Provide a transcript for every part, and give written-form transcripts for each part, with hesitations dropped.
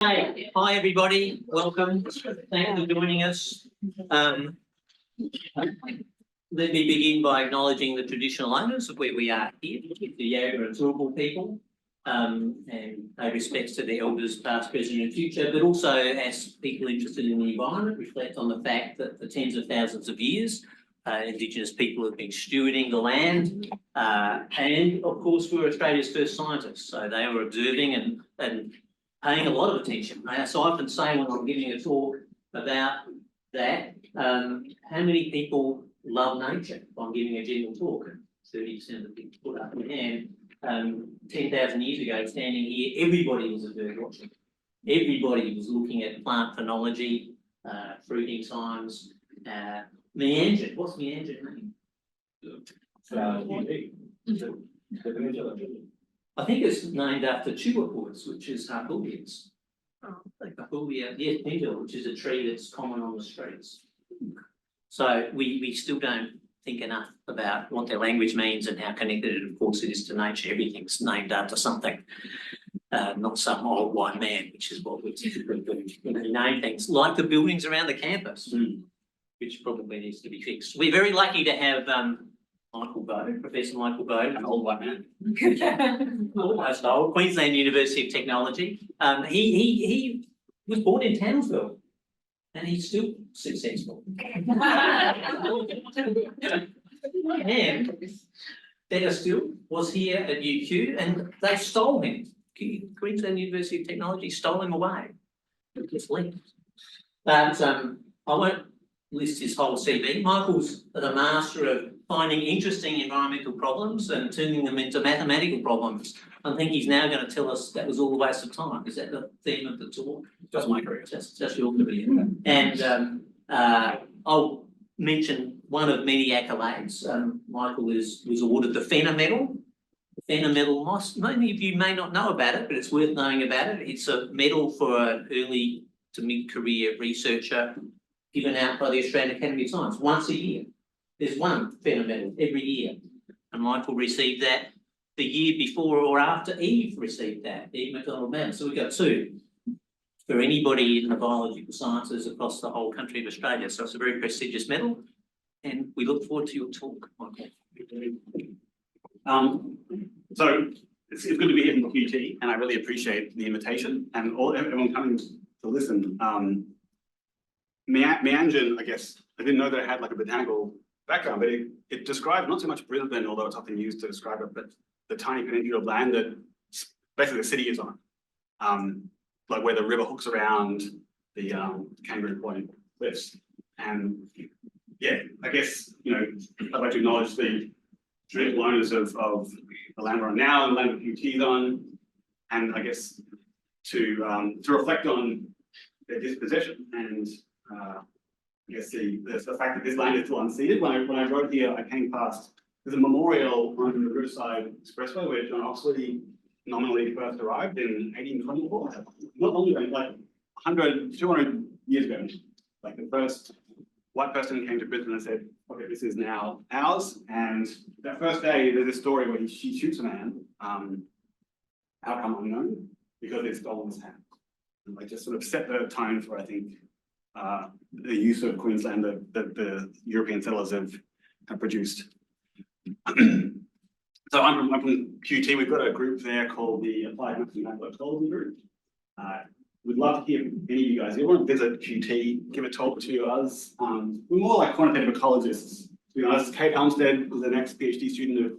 Hi everybody, welcome. Thanks for joining us. Let me begin by acknowledging the traditional owners of where we are here, the Yaga and Turrbal people, and pay respects to the elders past, present and future, but also as people interested in the environment, reflect on the fact that for tens of thousands of years, Indigenous people have been stewarding the land, and of course we're Australia's first scientists, so they were observing and paying a lot of attention. So I often say when I'm giving a talk about that, how many people love nature? If I'm giving a general talk, 30% of the people put up their hand. 10,000 years ago, standing here, everybody was a bird watcher. Everybody was looking at plant phenology, fruiting times. Meandrin, what's meandrin mean? I think it's named after tulip woods, which is harpullias. Harpullia, yes, pendula, which is a tree that's common on the streets. So we still don't think enough about what their language means and how connected it, of course, it is to nature. Everything's named after something, not some old white man, which is what we typically do. We name things like the buildings around the campus, which probably needs to be fixed. We're very lucky to have Michael Bode, Professor Michael Bode, an old white man, almost old, Queensland University of Technology. He was born in Townsville, and he's still successful. And better still, was here at UQ, and they stole him. Queensland University of Technology stole him away. Just left. But I won't list his whole CV. Michael's the master of finding interesting environmental problems and turning them into mathematical problems. I think he's now going to tell us that was all a waste of time. Is that the theme of the talk? Just my career. That's your career. And I'll mention one of many accolades. Michael was awarded the Fenner Medal. The Fenner Medal, many of you may not know about it, but it's worth knowing about it. It's a medal for an early to mid-career researcher given out by the Australian Academy of Science once a year. There's one Fenner Medal every year, and Michael received that the year before or after Eve received that, Eve McDonald Medal. So we got two for anybody in the biological sciences across the whole country of Australia. So it's a very prestigious medal, and we look forward to your talk, Michael. So it's good to be here from QT, and I really appreciate the invitation and everyone coming to listen. Meandrin, I guess, I didn't know that it had like a botanical background, but it describes not so much Brisbane, although it's often used to describe it, but the tiny peninsula of land that basically the city is on, like where the river hooks around the Kangaroo Point cliffs. And yeah, I guess, I'd like to acknowledge the traditional owners of the land we're on now and the land that QT is on, and I guess to reflect on their dispossession and I guess the fact that this land is still unceded. When I rode here, I came past, there's a memorial on the Riverside Expressway where John Oxley nominally first arrived in 1824. Not long ago, like 100, 200 years ago. Like the first white person came to Brisbane and said, okay, this is now ours. And that first day, there's a story where she shoots a man, outcome unknown, because they'd stolen his hand. And like just sort of set the tone for, I think, the use of Queensland that the European settlers have produced. So I'm from QT. We've got a group there called the Applied Mathematical Ecology Group. We'd love to hear from any of you guys. If you want to visit QT, give a talk to us. We're more like quantitative ecologists. To be honest, Kate Elmstead was the next PhD student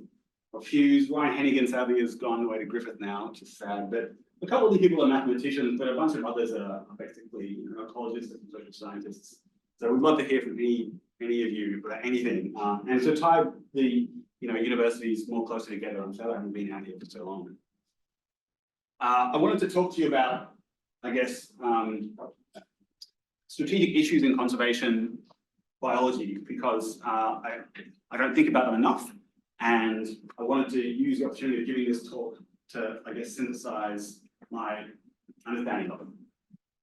of Hughes. Ryan Hennigan sadly has gone away to Griffith now, which is sad. But a couple of the people are mathematicians, but a bunch of others are basically ecologists and social scientists. So we'd love to hear from any of you about anything, and to tie the universities more closely together. I'm sad I haven't been out here for so long. I wanted to talk to you about, I guess, strategic issues in conservation biology, because I don't think about them enough, and I wanted to use the opportunity of giving this talk to, I guess, synthesize my understanding of them.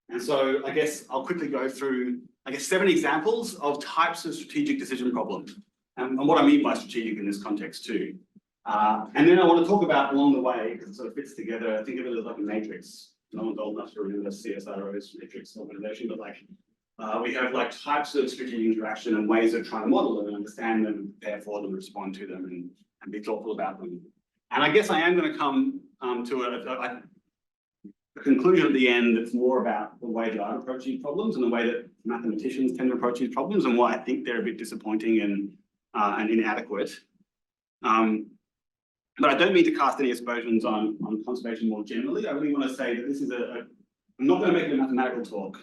And so I guess I'll quickly go through, 7 examples of types of strategic decision problems, and what I mean by strategic in this context too. And then I want to talk about along the way, because it sort of fits together, think of it as like a matrix, no one's old enough to remember CSRO's matrix organization, but like, we have like types of strategic interaction and ways of trying to model them and understand them, prepare for them, respond to them, and be thoughtful about them. And I guess I am going to come to a conclusion at the end that's more about the way that I approach these problems and the way that mathematicians tend to approach these problems and why I think they're a bit disappointing and inadequate. But I don't mean to cast any aspersions on conservation more generally. I really want to say that this is I'm not going to make it a mathematical talk,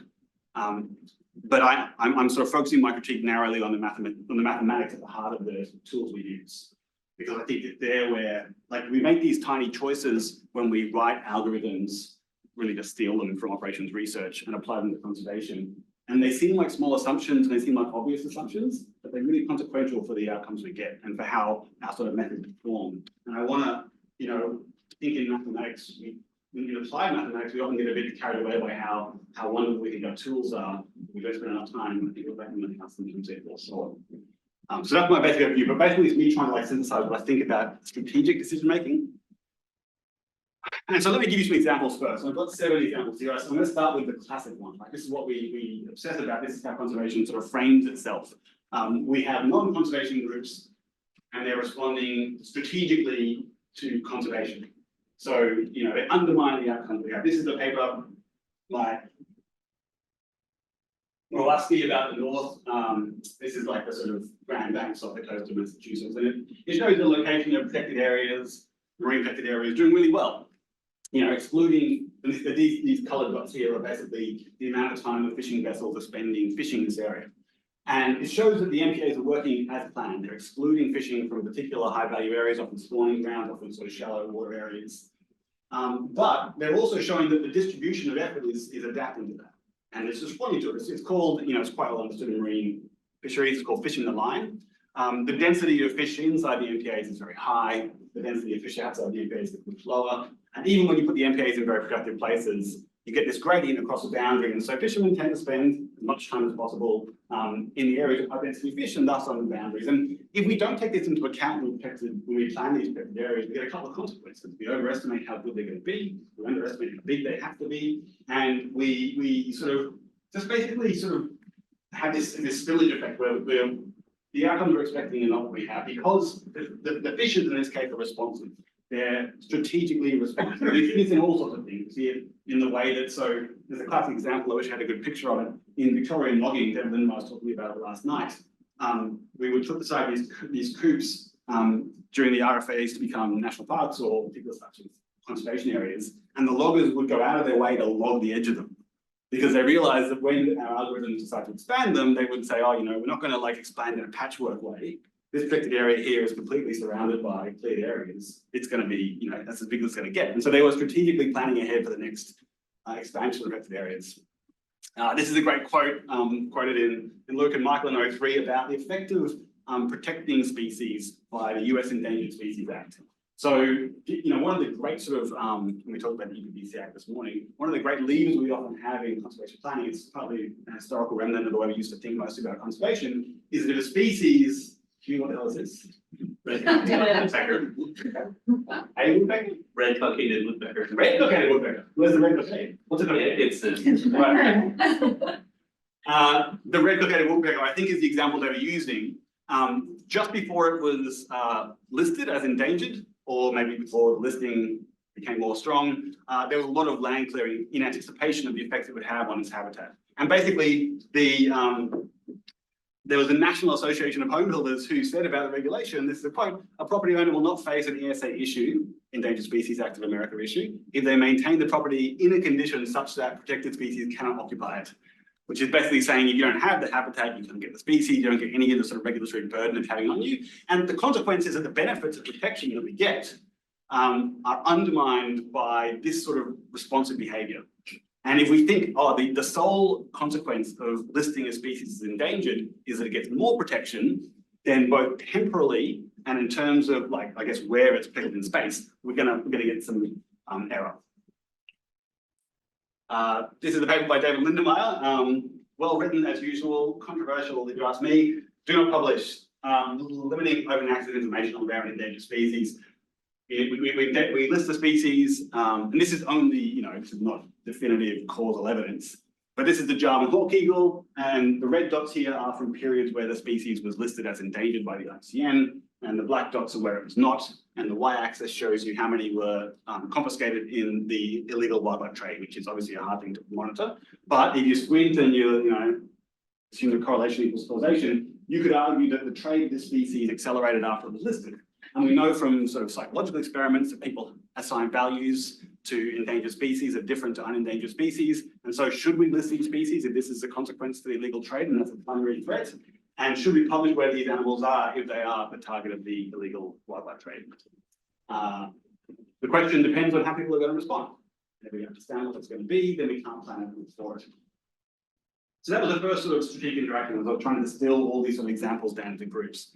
but I'm sort of focusing my critique narrowly on the mathematics at the heart of the tools we use. Because I think that they're where, like, we make these tiny choices when we write algorithms, really just steal them from operations research and apply them to conservation. And they seem like small assumptions and they seem like obvious assumptions, but they're really consequential for the outcomes we get and for how our sort of methods perform. And I want to, you know, think in mathematics, when you apply mathematics, we often get a bit carried away by how wonderful we think our tools are. We don't spend enough time, I think, recommending how sometimes they fall short. So that's my basic overview, but basically it's me trying to like synthesize what I think about strategic decision making. And so let me give you some examples first. So I've got 7 examples here. So I'm going to start with the classic one. Like, this is what we obsess about. This is how conservation sort of frames itself. We have non-conservation groups, and they're responding strategically to conservation. So, you know, they undermine the outcomes we have. This is the paper by Orlowski about the North. This is like the sort of Grand Banks off the coast of Massachusetts. And it shows the location of protected areas, marine protected areas, doing really well. You know, excluding these coloured dots here are basically the amount of time the fishing vessels are spending fishing this area. And it shows that the MPAs are working as planned. They're excluding fishing from particular high value areas, often spawning grounds, often sort of shallow water areas. But they're also showing that the distribution of effort is adapting to that. And it's responding to it. It's called, you know, it's quite well understood in marine fisheries, it's called fishing the line. The density of fish inside the MPAs is very high. The density of fish outside the MPAs is much lower. And even when you put the MPAs in very productive places, you get this gradient across the boundary. And so fishermen tend to spend as much time as possible in the areas of high density fish and thus on the boundaries. And if we don't take this into account when we plan these protected areas, we get a couple of consequences. We overestimate how good they're going to be, we underestimate how big they have to be, and we sort of just basically sort of have this spillage effect where the outcomes we're expecting are not what we have, because the fishes in this case are responsive. They're strategically responsive. We see this in all sorts of things. We see it in the way that, so there's a classic example, I wish I had a good picture of it, in Victorian logging, David Lindemeyer was talking about it last night. We would put aside these coops during the RFAs to become national parks or particular such as conservation areas, and the loggers would go out of their way to log the edge of them, because they realized that when our algorithms decide to expand them, they would say, oh, you know, we're not going to like expand in a patchwork way. This protected area here is completely surrounded by cleared areas. It's going to be, you know, that's as big as it's going to get. And so they were strategically planning ahead for the next expansion of protected areas. This is a great quote quoted in Luke and Michael in 03 about the effect of protecting species by the US Endangered Species Act. So, you know, one of the great sort of, when we talked about the EPBC Act this morning, one of the great levers we often have in conservation planning, it's partly a historical remnant of the way we used to think most about conservation, is that if a species, do you know what the hell is this? Red-cockaded woodpecker. A woodpecker? Red-cockaded woodpecker. Red-cockaded woodpecker. Where's the red-cockaded? What's it? It's right. The red-cockaded woodpecker, I think, is the example they were using just before it was listed as endangered, or maybe before the listing became more strong. There was a lot of land clearing in anticipation of the effects it would have on its habitat. And basically, there was a National Association of Home Builders who said about the regulation, this is a quote, a property owner will not face an ESA issue, Endangered Species Act of America issue, if they maintain the property in a condition such that protected species cannot occupy it. Which is basically saying if you don't have the habitat, you don't get the species, you don't get any of the sort of regulatory burden it's having on you. And the consequence is that the benefits of protection that we get are undermined by this sort of responsive behavior. And if we think, oh, the sole consequence of listing a species as endangered is that it gets more protection, then both temporally and in terms of, like, I guess, where it's protected in space, we're gonna get some error. This is a paper by David Lindemeyer, well written as usual, controversial if you ask me. Do not publish, limiting open access information on rare and endangered species. We list the species, and this is only, you know, this is not definitive causal evidence. But this is the Jarman hawk eagle, and the red dots here are from periods where the species was listed as endangered by the IUCN, and the black dots are where it was not, and the y-axis shows you how many were confiscated in the illegal wildlife trade, which is obviously a hard thing to monitor. But if you squint and you assume the correlation equals causation, you could argue that the trade of this species accelerated after it was listed. And we know from sort of psychological experiments that people assign values to endangered species are different to unendangered species. And so should we list these species if this is a consequence to the illegal trade and that's a primary threat? And should we publish where these animals are if they are the target of the illegal wildlife trade? The question depends on how people are going to respond. If we understand what it's going to be, then we can't plan for it. So that was the first sort of strategic interaction, was trying to distill all these sort of examples down into groups.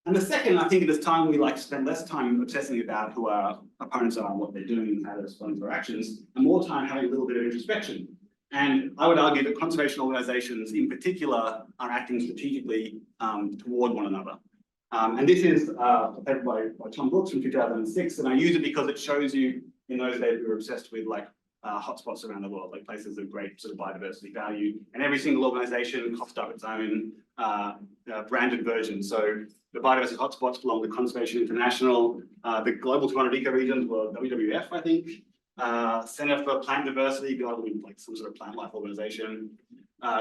And the second, I think it is time we spend less time obsessing about who our opponents are and what they're doing and how to respond to their actions, and more time having a little bit of introspection. And I would argue that conservation organizations in particular are acting strategically toward one another. And this is a paper by Tom Brooks from 2006, and I use it because it shows you, in those days we were obsessed with hotspots around the world, like places of great sort of biodiversity value, and every single organization coughed up its own branded version. So the biodiversity hotspots belong to Conservation International, the Global 200 ecoregions were WWF, I think, Center for Plant Diversity, like some sort of plant life organization,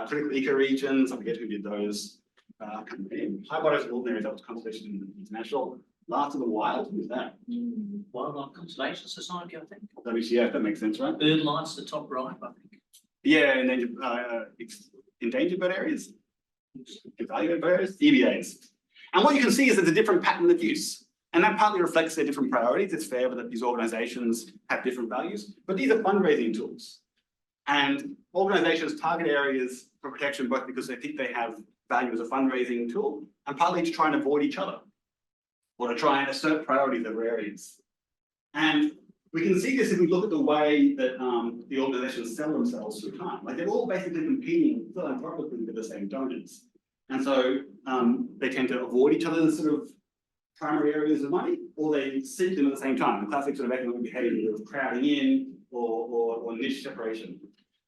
critical ecoregions, I forget who did those, High Biodiversity Ordinary, that was Conservation International. Last of the Wild, who's that? Wildlife Conservation Society, I think. WCF, that makes sense, right? Bird Life's the top right, I think. Yeah, endangered bird areas, evaluated bird areas, EBAs. And what you can see is there's a different pattern of use. And that partly reflects their different priorities. It's fair that these organizations have different values, but these are fundraising tools. And organizations target areas for protection both because they think they have value as a fundraising tool, and partly to try and avoid each other, or to try and assert priorities over areas. And we can see this if we look at the way that the organizations sell themselves through time. Like they're all basically competing philanthropically with the same donors. And so they tend to avoid each other's sort of primary areas of money, or they seek them at the same time. The classic sort of economic behavior of crowding in or niche separation.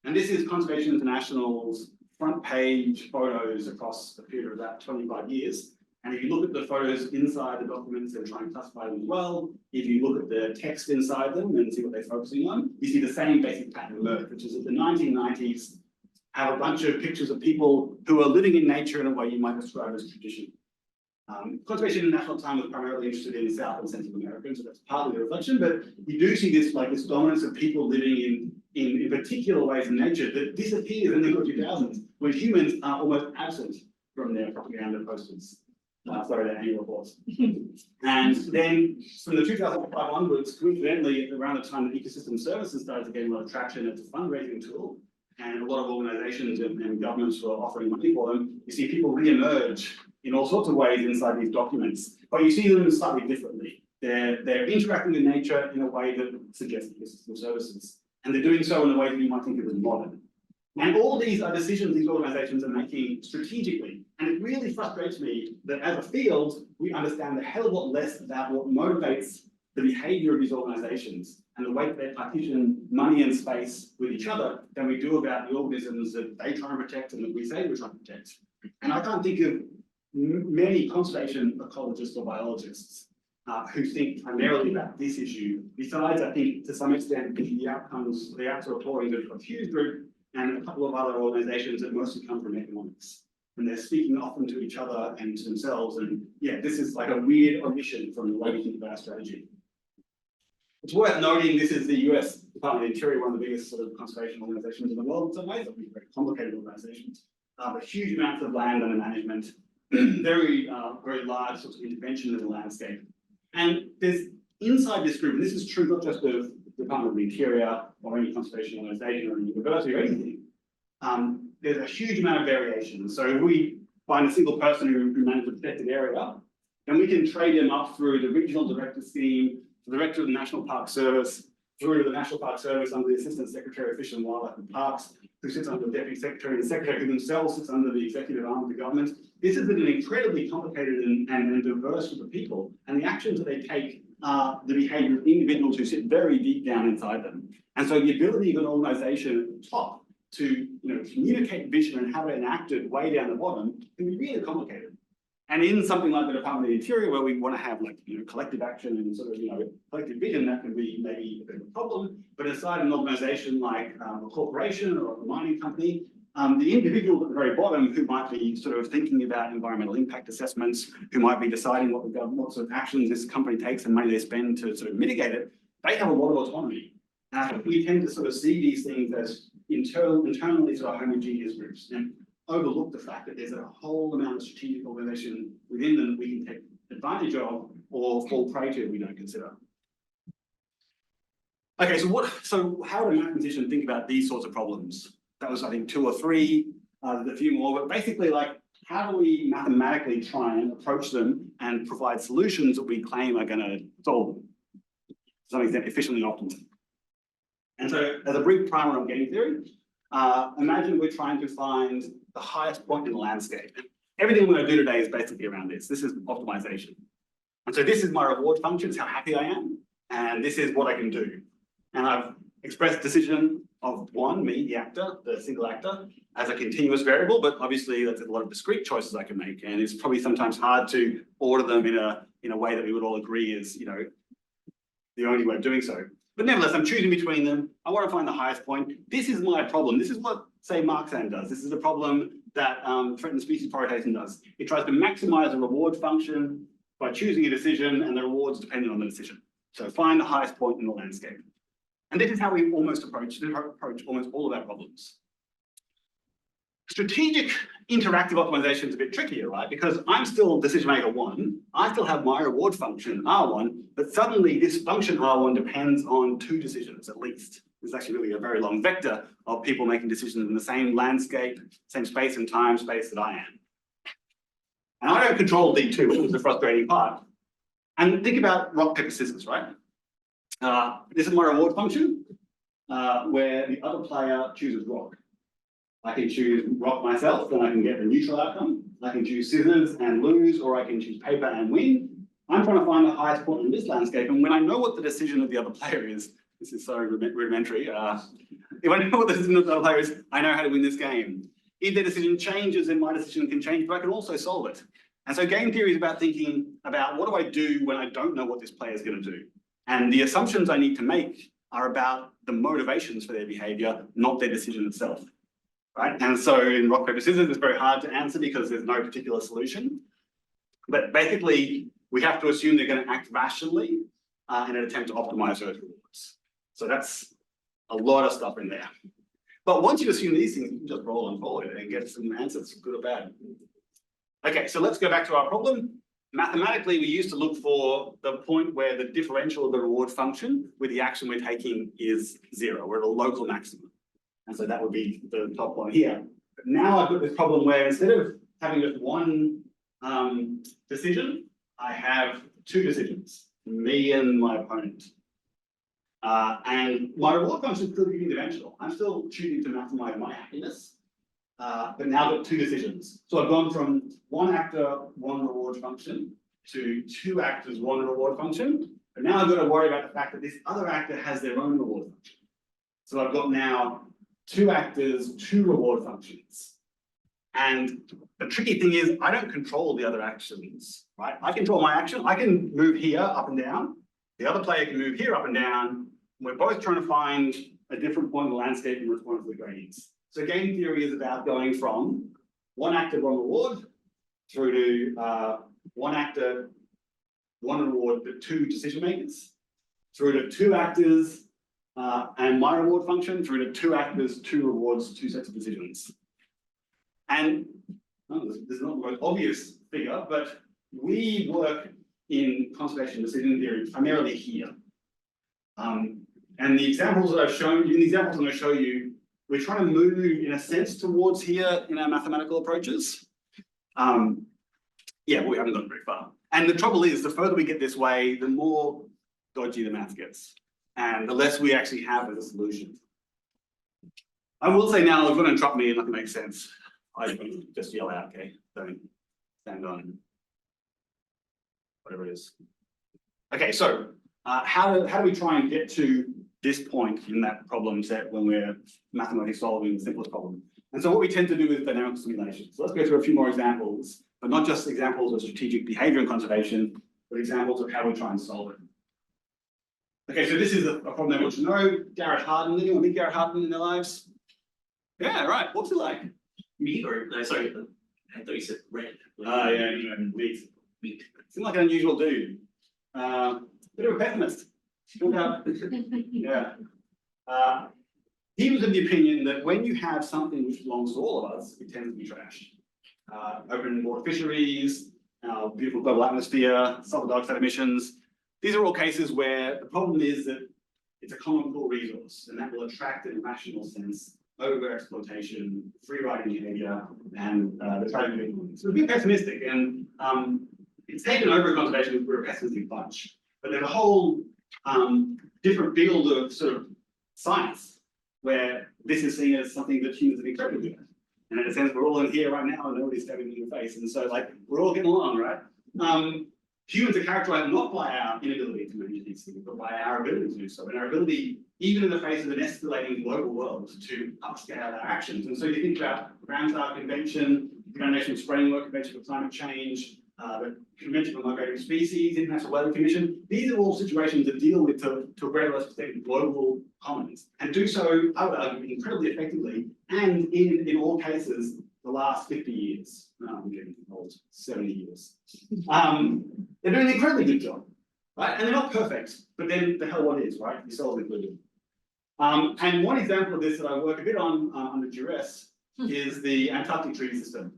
And this is Conservation International's front page photos across a period of about 25 years. And if you look at the photos inside the documents and try and classify them as well, if you look at the text inside them and see what they're focusing on, you see the same basic pattern emerge, which is that the 1990s have a bunch of pictures of people who are living in nature in a way you might describe as tradition. Conservation International at the time was primarily interested in South and Central America, so that's partly the reflection, but you do see this this dominance of people living in particular ways in nature that disappears in the early 2000s, when humans are almost absent from their propaganda posters. Their annual reports. And then from the 2005 onwards, coincidentally, around the time that ecosystem services started to gain a lot of traction as a fundraising tool, and a lot of organizations and governments were offering money for them, you see people re-emerge in all sorts of ways inside these documents, but you see them slightly differently. They're interacting with nature in a way that suggests ecosystem services, and they're doing so in a way that you might think of as modern. And all these are decisions these organizations are making strategically. And it really frustrates me that as a field, we understand a hell of a lot less about what motivates the behavior of these organizations and the way that they partition money and space with each other than we do about the organisms that they try and protect and that we say we're trying to protect. And I can't think of many conservation ecologists or biologists who think primarily about this issue. Besides, I think to some extent, the outcomes, the actual reporting of Hughes Group and a couple of other organizations that mostly come from economics. And they're speaking often to each other and to themselves. And yeah, this is like a weird omission from the way we think about our strategy. It's worth noting this is the US Department of the Interior, one of the biggest sort of conservation organizations in the world in some ways. They're very complicated organizations, but huge amounts of land under management, very large sorts of intervention in the landscape. And there's inside this group, and this is true not just of the Department of the Interior or any conservation organization or any university or anything, there's a huge amount of variation. So if we find a single person who manages a protected area, then we can trade them up through the regional director scheme, the director of the National Park Service, through to the National Park Service under the Assistant Secretary of Fish and Wildlife and Parks, who sits under the Deputy Secretary, and the Secretary who themselves sits under the executive arm of the government. This is an incredibly complicated and diverse group of people, and the actions that they take the behavior of individuals who sit very deep down inside them. And so the ability of an organization at the top to communicate vision and have it enacted way down the bottom can be really complicated. And in something like the Department of the Interior, where we want to have like collective action and sort of collective vision, that can be maybe a bit of a problem. But inside an organization like a corporation or a mining company, the individuals at the very bottom who might be sort of thinking about environmental impact assessments, who might be deciding what sort of actions this company takes and money they spend to sort of mitigate it, they have a lot of autonomy. We tend to sort of see these things as internally sort of homogeneous groups and overlook the fact that there's a whole amount of strategic organization within them that we can take advantage of or fall prey to if we don't consider. Okay, so how do a mathematician think about these sorts of problems? That was, I think, 2 or 3, there's a few more, but basically like, how do we mathematically try and approach them and provide solutions that we claim are going to solve them to some extent efficiently and optimally? And so as a brief primer on game theory, imagine we're trying to find the highest point in the landscape. Everything we're going to do today is basically around this. This is optimization. And so this is my reward function, it's how happy I am. And this is what I can do. And I've expressed decision of one, me, the actor, the single actor, as a continuous variable, but obviously that's a lot of discrete choices I can make. And it's probably sometimes hard to order them in a way that we would all agree is, the only way of doing so. But nevertheless, I'm choosing between them. I want to find the highest point. This is my problem. This is what, say, Marxan does. This is a problem that threatened species prioritization does. It tries to maximize the reward function by choosing a decision, and the rewards dependent on the decision. So find the highest point in the landscape. And this is how we almost approach almost all of our problems. Strategic interactive optimization is a bit trickier, right? Because I'm still decision maker 1, I still have my reward function R1, but suddenly this function R1 depends on 2 decisions at least. There's actually really a very long vector of people making decisions in the same landscape, same space and time space that I am. And I don't control D2, which is the frustrating part. And think about rock, paper, scissors, right? This is my reward function, where the other player chooses rock. I can choose rock myself, then I can get the neutral outcome. I can choose scissors and lose, or I can choose paper and win. I'm trying to find the highest point in this landscape, and when I know what the decision of the other player is, this is so rudimentary. If I know what the decision of the other player is, I know how to win this game. If their decision changes, then my decision can change, but I can also solve it. And so game theory is about thinking about what do I do when I don't know what this player is going to do. And the assumptions I need to make are about the motivations for their behavior, not their decision itself. Right? And so in rock, paper, scissors, it's very hard to answer because there's no particular solution. But basically, we have to assume they're going to act rationally in an attempt to optimize those rewards. So that's a lot of stuff in there. But once you assume these things, you can just roll and forward and get some answers, good or bad. Okay, so let's go back to our problem. Mathematically, we used to look for the point where the differential of the reward function with the action we're taking is 0. We're at a local maximum. And so that would be the top one here. But now I've got this problem where instead of having just one decision, I have 2 decisions, me and my opponent. And my reward function is still unidimensional. I'm still choosing to maximize my happiness, but now I've got 2 decisions. So I've gone from 1 actor, 1 reward function to 2 actors, 1 reward function. But now I've got to worry about the fact that this other actor has their own reward function. So I've got now 2 actors, 2 reward functions. And the tricky thing is I don't control the other actions, right? I control my action. I can move here up and down. The other player can move here up and down. We're both trying to find a different point in the landscape in response to the gradients. So game theory is about going from 1 actor, 1 reward through to 1 actor, 1 reward, but 2 decision makers, through to 2 actors, and my reward function, through to 2 actors, 2 rewards, 2 sets of decisions. And this is not the most obvious figure, but we work in conservation decision theory primarily here. And the examples that I've shown you, in the examples I'm going to show you, we're trying to move in a sense towards here in our mathematical approaches. Yeah, we haven't gone very far. And the trouble is, the further we get this way, the more dodgy the math gets, and the less we actually have as a solution. I will say now, if you're going to interrupt me and nothing makes sense, I just yell out, okay? Don't stand on whatever it is. Okay, so how do we try and get to this point in that problem set when we're mathematically solving the simplest problem? And so what we tend to do is dynamic simulation. So let's go through a few more examples, but not just examples of strategic behavior and conservation, but examples of how we try and solve it. Okay, so this is a problem that we should know. Garrett Hardin, anyone meet Garrett Hardin in their lives? Yeah, right. What's he like? Me or no, sorry, I thought you said red. Yeah, meat. Meat. Seems like an unusual dude. Bit of a pessimist. Yeah. He was of the opinion that when you have something which belongs to all of us, it tends to be trashed. Open water fisheries, our beautiful global atmosphere, sulfur dioxide emissions. These are all cases where the problem is that it's a common pool resource, and that will attract in a rational sense over-exploitation, free-riding behavior, and the trade of economy. So it's a bit pessimistic, and it's taken over conservation because we're a pessimistic bunch. But there's a whole different field of sort of science where this is seen as something that humans are incredibly good at. And in a sense, we're all in here right now and nobody's stabbing me in the face. And so like, we're all getting along, right? Humans are characterized not by our inability to manage these things, but by our ability to do so. And our ability, even in the face of an escalating global world, to upscale our actions. And so you think about Ramsar Convention, United Nations Framework Convention for Climate Change, the Convention for Migratory Species, International Weather Commission. These are all situations that deal with, to a greater or less extent, global commons, and do so, I would argue, incredibly effectively, and in all cases, the last 50 years. I'm getting old, 70 years. They're doing an incredibly good job, right? And they're not perfect, but then the hell what is, right? Yourselves included. And one example of this that I work a bit on under duress is the Antarctic Treaty System.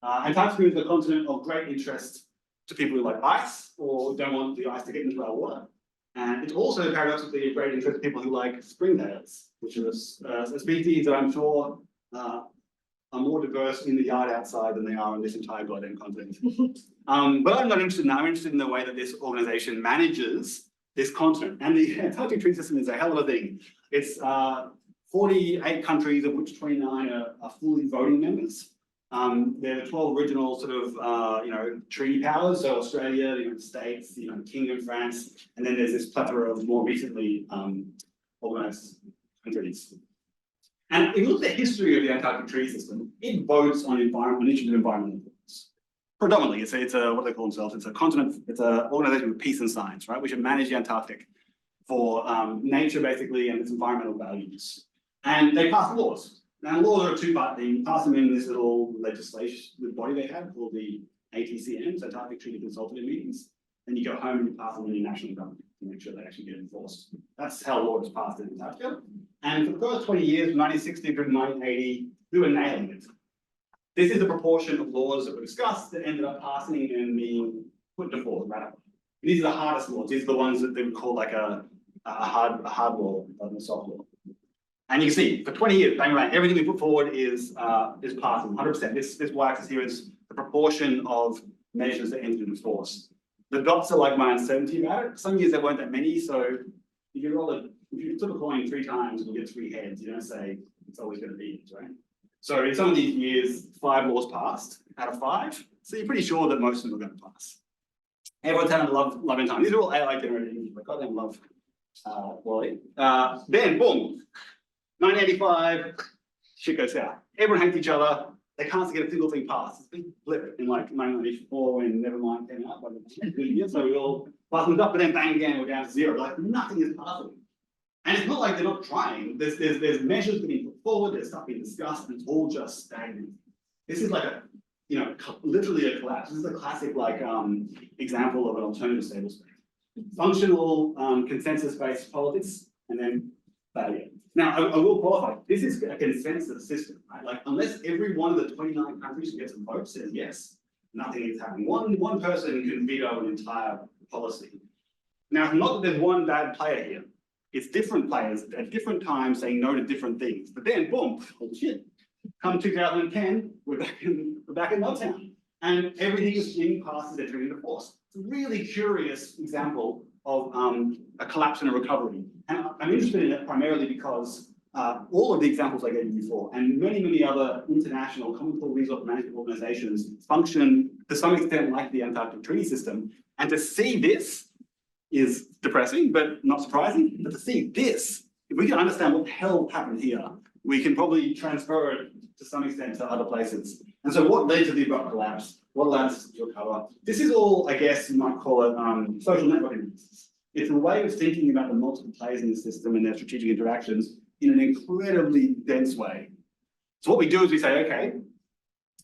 Antarctica is a continent of great interest to people who like ice or don't want the ice to get into our water. And it's also paradoxically of great interest to people who like springtails, which is a species that I'm sure are more diverse in the yard outside than they are on this entire goddamn continent. But I'm not interested in that. I'm interested in the way that this organization manages this continent. And the Antarctic Treaty System is a hell of a thing. It's 48 countries, of which 29 are fully voting members. There are 12 original sort of, treaty powers. So Australia, the United States, the United Kingdom, France, and then there's this plethora of more recently organized countries. And if you look at the history of the Antarctic Treaty System, it votes on issues of environmental importance. Predominantly, it's a what they call themselves. It's a continent. It's an organization with peace and science, right? We should manage the Antarctic for nature, basically, and its environmental values. And they pass laws. Now, laws are a two-part thing. You pass them in this little legislation, the body they have called the ATCM, so Antarctic Treaty Consultative Meetings. Then you go home and you pass them in your national government to make sure they actually get enforced. That's how law is passed in Antarctica. And for the first 20 years, from 1960 to 1980, we were nailing it. This is the proportion of laws that were discussed that ended up passing and being put into force, ratified. These are the hardest laws. These are the ones that they would call like a hard law, rather than a soft law. And you can see, for 20 years, bang, bang, everything we put forward is passing 100%. This y-axis here is the proportion of measures that entered into force. The dots are like my uncertainty about it. Some years there weren't that many, so if you flip a coin 3 times, you'll get 3 heads. You don't say it's always going to be it, right? So in some of these years, 5 laws passed out of 5. So you're pretty sure that most of them are going to pass. Everyone's having a loving time. These are all AI generated images. I goddamn love Wally. Then boom, 1985, shit goes south. Everyone hates each other. They can't get a single thing passed. It's a big blip in like 1994 when Nevermind came out. So we all pass them up, but then bang again, we're down to 0. Like nothing is passing. And it's not like they're not trying. There's measures being put forward, there's stuff being discussed, and it's all just stagnant. This is like literally a collapse. This is a classic like example of an alternative stable state. Functional consensus-based politics, and then failure. Now, I will qualify. This is a consensus system, right? Like, unless every one of the 29 countries who gets a vote says yes, nothing is happening. One person can veto an entire policy. Now, it's not that there's one bad player here. It's different players at different times saying no to different things. But then, boom, holy shit. Come 2010, we're back in lockdown. And everything is being passed as entering into force. It's a really curious example of a collapse and a recovery. And I'm interested in it primarily because all of the examples I gave you before and many, many other international common pool resource management organizations function to some extent like the Antarctic Treaty System. And to see this is depressing, but not surprising. But to see this, if we can understand what the hell happened here, we can probably transfer it to some extent to other places. And so what led to the abrupt collapse? What allowed us to recover? This is all, I guess you might call it social networking. It's a way of thinking about the multiple players in the system and their strategic interactions in an incredibly dense way. So what we do is we say, okay,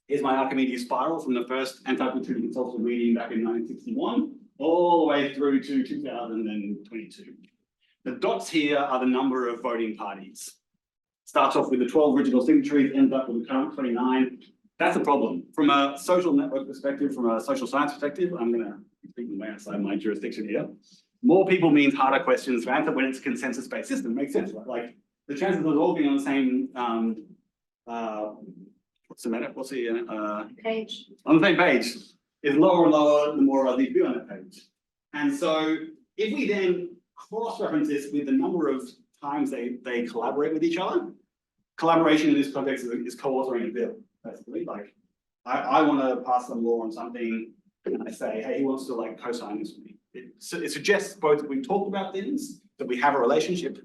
here's my Archimedes spiral from the first anti-Plutonic consultative meeting back in 1961, all the way through to 2022. The dots here are the number of voting parties. Starts off with the 12 original signatories, ends up with the current 29. That's a problem. From a social network perspective, from a social science perspective, I'm going to speak way outside my jurisdiction here. More people means harder questions to answer when it's a consensus-based system. Makes sense, right? Like the chances of us all being on the same what's the matter? What's the Page. on the same page is lower and lower the more other people on that page. And so if we then cross-reference this with the number of times they collaborate with each other, collaboration in this context is co-authoring a bill, basically. Like I want to pass some law on something, and I say, hey, he wants to like co-sign this with me. It suggests both that we talk about things, that we have a relationship.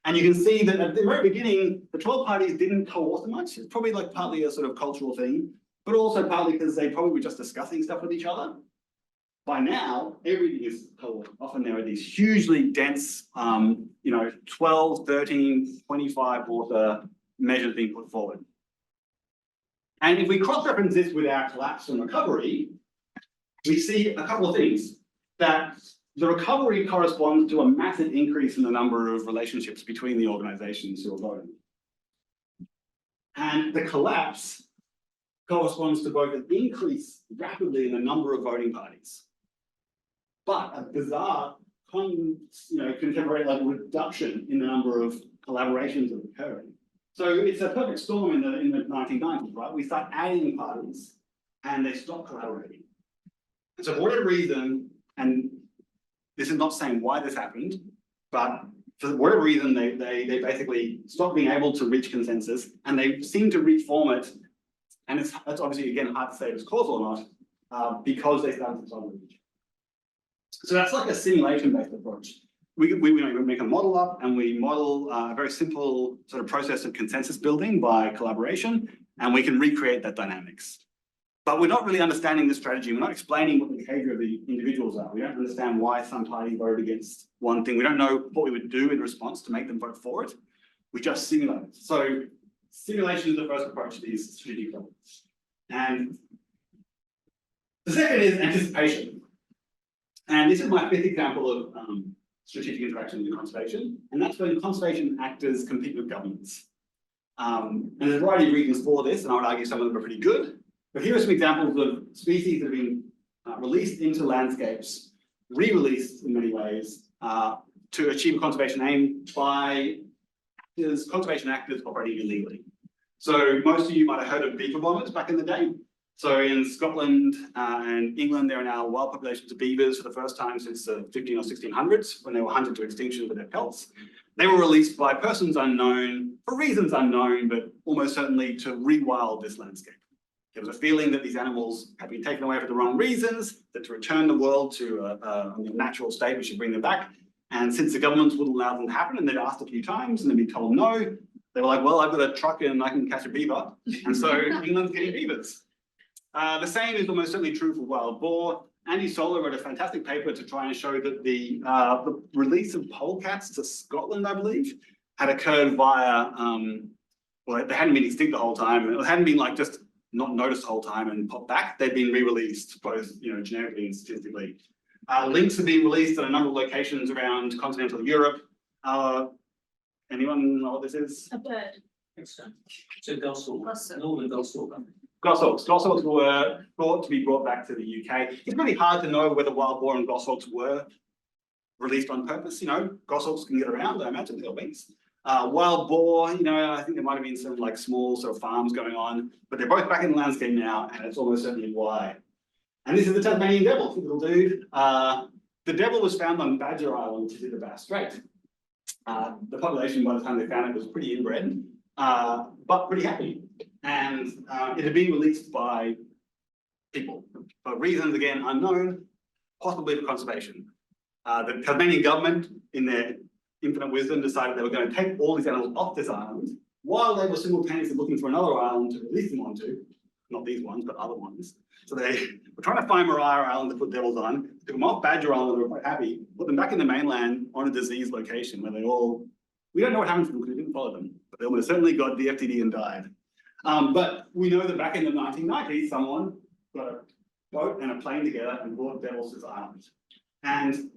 And you can see that at the very beginning, the 12 parties didn't co-author much. It's probably like partly a sort of cultural thing, but also partly because they probably were just discussing stuff with each other. By now, everything is co-authored. Often there are these hugely dense, 12, 13, 25 author measures being put forward. And if we cross-reference this with our collapse and recovery, we see a couple of things. That the recovery corresponds to a massive increase in the number of relationships between the organizations who are voting. And the collapse corresponds to both an increase rapidly in the number of voting parties, but a bizarre contemporary like reduction in the number of collaborations that are occurring. So it's a perfect storm in the 1990s, right? We start adding parties and they stop collaborating. So for whatever reason, and this is not saying why this happened, but for whatever reason, they basically stopped being able to reach consensus and they seem to reform it. And it's obviously, again, hard to say if it's causal or not, because they started to collaborate. So that's like a simulation-based approach. We make a model up and we model a very simple sort of process of consensus building by collaboration, and we can recreate that dynamics. But we're not really understanding the strategy. We're not explaining what the behavior of the individuals are. We don't understand why some party voted against one thing. We don't know what we would do in response to make them vote for it. We just simulate it. So simulation is the first approach to these strategic problems. And the second is anticipation. And this is my fifth example of strategic interaction in conservation. And that's when conservation actors compete with governments. And there's a variety of reasons for this, and I would argue some of them are pretty good. But here are some examples of species that have been released into landscapes, re-released in many ways, to achieve a conservation aim by conservation actors operating illegally. So most of you might have heard of beaver bombers back in the day. So in Scotland and England, there are now wild populations of beavers for the first time since the 15 or 1600s, when they were hunted to extinction for their pelts. They were released by persons unknown, for reasons unknown, but almost certainly to rewild this landscape. There was a feeling that these animals had been taken away for the wrong reasons, that to return the world to a natural state, we should bring them back. And since the governments wouldn't allow them to happen, and they'd asked a few times and they'd been told no, they were like, well, I've got a truck and I can catch a beaver. And so England's getting beavers. The same is almost certainly true for wild boar. Andy Solar wrote a fantastic paper to try and show that the release of polecats to Scotland, I believe, had occurred via, well, they hadn't been extinct the whole time. It hadn't been like just not noticed the whole time and popped back. They'd been re-released, both genetically and statistically. Lynx have been released at a number of locations around continental Europe. Anyone know what this is? A bird. It's a goshawk, Goshawk. northern goshawk. Goshawks. Goshawks were thought to be brought back to the UK. It's really hard to know whether wild boar and goshawks were released on purpose. Goshawks can get around, I imagine, they're wings. Wild boar, I think there might have been some like small sort of farms going on, but they're both back in the landscape now, and it's almost certainly why. And this is the Tasmanian devil, little dude. The devil was found on Badger Island, which is in the Bass Strait. The population by the time they found it was pretty inbred, but pretty happy. And it had been released by people for reasons, again, unknown, possibly for conservation. The Tasmanian government, in their infinite wisdom, decided they were going to take all these animals off this island while they were simultaneously looking for another island to release them onto, not these ones, but other ones. So they were trying to find Mariah Island to put devils on, took them off Badger Island, they were quite happy, put them back in the mainland on a disease location where we don't know what happened to them because we didn't follow them, but they almost certainly got DFTD and died. But we know that back in the 1990s, someone got a boat and a plane together and brought devils to this island. And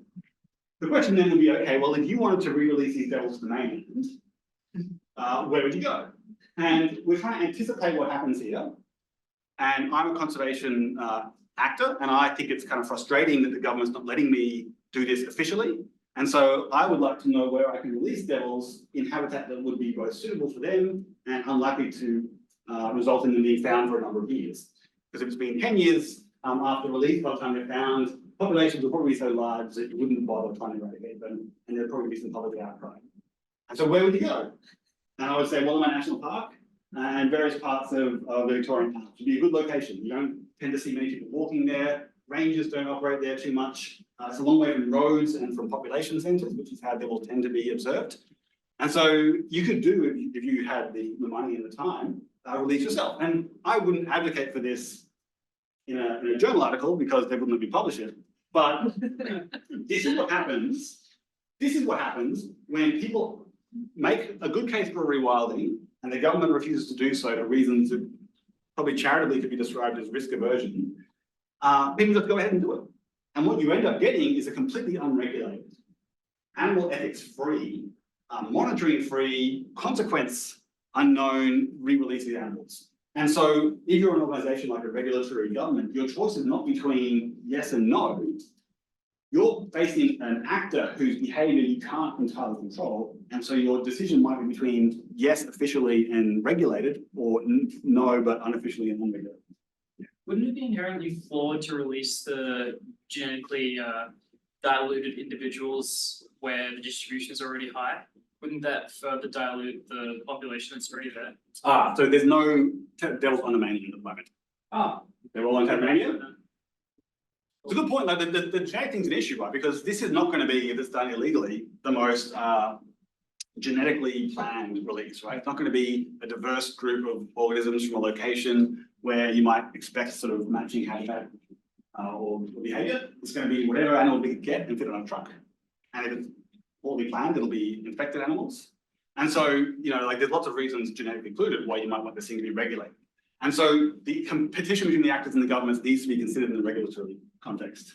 the question then would be, okay, well, if you wanted to re-release these devils to the mainland, where would you go? And we're trying to anticipate what happens here. And I'm a conservation actor, and I think it's kind of frustrating that the government's not letting me do this officially. And so I would like to know where I can release devils in habitat that would be both suitable for them and unlikely to result in them being found for a number of years. Because if it's been 10 years after release, by the time they're found, populations will probably be so large that you wouldn't bother trying to eradicate them, and there'd probably be some public outcry. And so where would you go? And I would say Wollongong National Park and various parts of the Victorian Park would be a good location. You don't tend to see many people walking there. Rangers don't operate there too much. It's a long way from roads and from population centres, which is how they will tend to be observed. And so you could do, if you had the money and the time, release yourself. And I wouldn't advocate for this in a journal article because they wouldn't let me publish it. But this is what happens. This is what happens when people make a good case for rewilding and the government refuses to do so for reasons that probably charitably could be described as risk aversion. People just go ahead and do it. And what you end up getting is a completely unregulated, animal ethics free, monitoring free, consequence unknown re-release of the animals. And so if you're an organization like a regulatory government, your choice is not between yes and no. You're facing an actor whose behavior you can't entirely control. And so your decision might be between yes, officially and regulated, or no, but unofficially and unregulated. Wouldn't it be inherently flawed to release the genetically diluted individuals where the distribution is already high? Wouldn't that further dilute the population that's already there? So there's no devils on the mainland at the moment. They're all on Tasmania. It's a good point, though. The genetic thing's an issue, right? Because this is not going to be, if it's done illegally, the most genetically planned release, right? It's not going to be a diverse group of organisms from a location where you might expect sort of matching habitat or behavior. It's going to be whatever animal we can get and fit on a truck. And if it's poorly planned, it'll be infected animals. And so, you know, like there's lots of reasons, genetically included, why you might want this thing to be regulated. And so the competition between the actors and the governments needs to be considered in the regulatory context.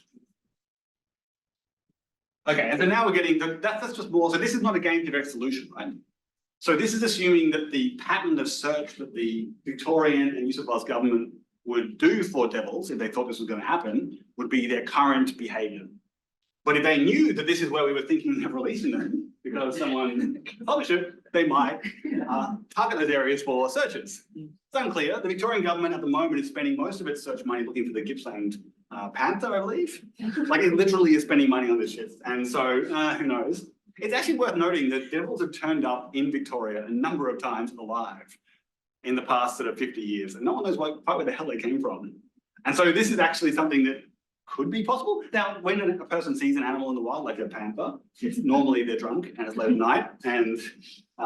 Okay, and so now we're getting, that's just more, so this is not a game theoretic solution, right? So this is assuming that the pattern of search that the Victorian and New South Wales government would do for devils, if they thought this was going to happen, would be their current behaviour. But if they knew that this is where we were thinking of releasing them, because someone published it, they might target those areas for searches. It's unclear. The Victorian government at the moment is spending most of its search money looking for the Gippsland panther, I believe. Like it literally is spending money on this shit. And so who knows? It's actually worth noting that devils have turned up in Victoria a number of times alive in the past sort of 50 years. And no one knows quite where the hell they came from. And so this is actually something that could be possible. Now, when a person sees an animal in the wild, like a panther, it's normally they're drunk and it's late at night and